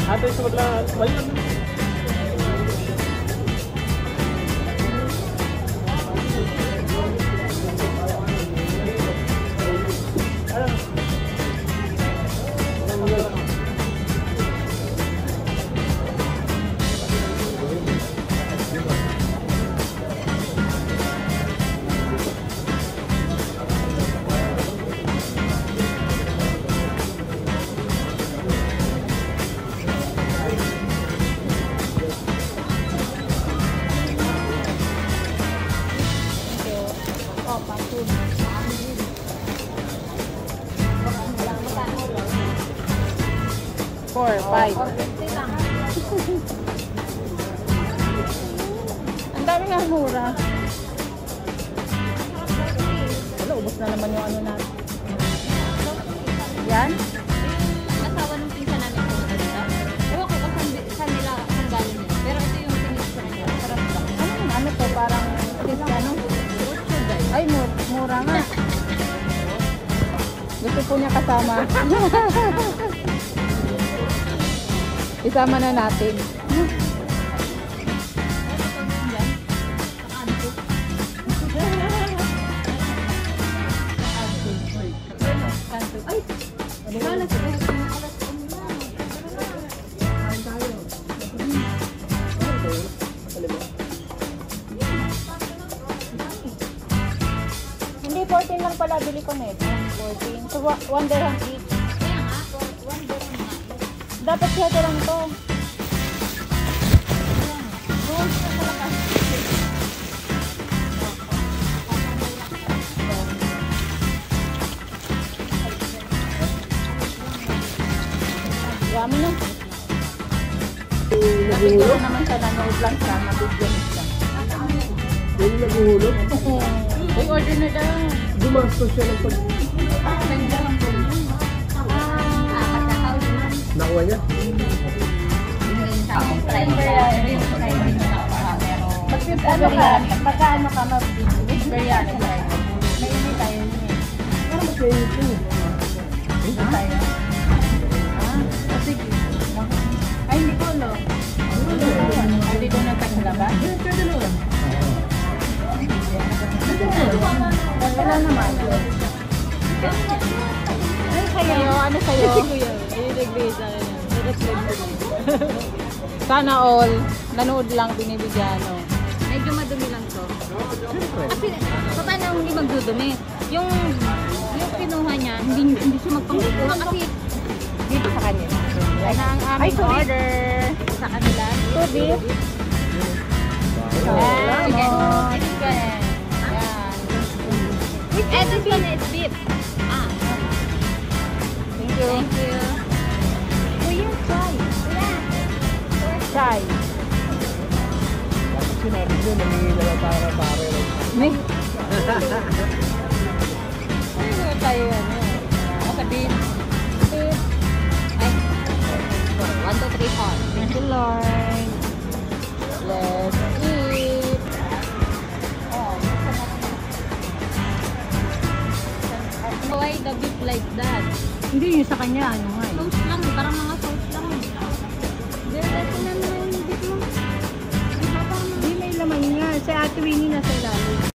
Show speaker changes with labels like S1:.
S1: Ada sebelah banyak.
S2: Four, five. Ang dami nga mura. Wala, ubos na naman yung ano natin. Yan?
S3: Asawa ng pinsan namin pumunta dito. Ewan ko kung saan nila ang galing nila. Pero ito yung tinis ko na nila. Sarap lang.
S2: Ano to? Parang, ano? Ay, mura nga. Gusto po niya kasama. Isama na natin.
S3: Ay! Alas
S2: Hindi, 14 lang pala. Bili ko net. 14. So, 1 dirham each.
S3: Kaya nga, 1 dirham nga.
S2: Dapat siya lang to. Dami na. Napigyan naman siya na nood lang siya. Mabigyan siya.
S1: Yung naguhulog.
S2: Uy, order na daw.
S1: Gumastos siya ng pag... Nakuha niya?
S2: Ano ka? Pagkaano ka mag-beef biryani? May hindi tayo yun eh.
S1: Ano mas mainit yun?
S2: Hindi tayo. Ah, sige. Ay, hindi ko lo. Hindi ko na taglaba.
S1: Pwede naman.
S2: Wala naman. Ano sa'yo? Ano sa'yo?
S3: Si Kuya, ayun nagbigay sa akin.
S2: Sana all. Nanood lang, binibigyan. No?
S3: Medyo madumi lang to. Kasi, paano hindi magdudumi? Yung kinuha niya, hindi siya magpangkukuha kasi dito sa kanya.
S2: Yan na ang aming order.
S3: Sa kanila.
S2: Two beef.
S3: Yan.
S2: Yan.
S3: Chicken.
S2: Yan.
S3: This one is beef. Ah.
S2: Thank you.
S3: Thank you. Kuya, try. Kuya.
S2: Chai.
S1: Bakit sinabi niyo, nangingi na para
S2: May. Ano tayo ano?
S3: Sabihin. Ay. 1, 2, 3, 4.
S2: Thank you, Lord. Let's eat.
S3: Why the beef like that?
S2: Hindi yun sa kanya, ano nga eh.
S3: Sauce lang, parang mga sauce lang. Diretso na naman yung beef mo.
S2: Hindi may laman nga. Si Ate Winnie na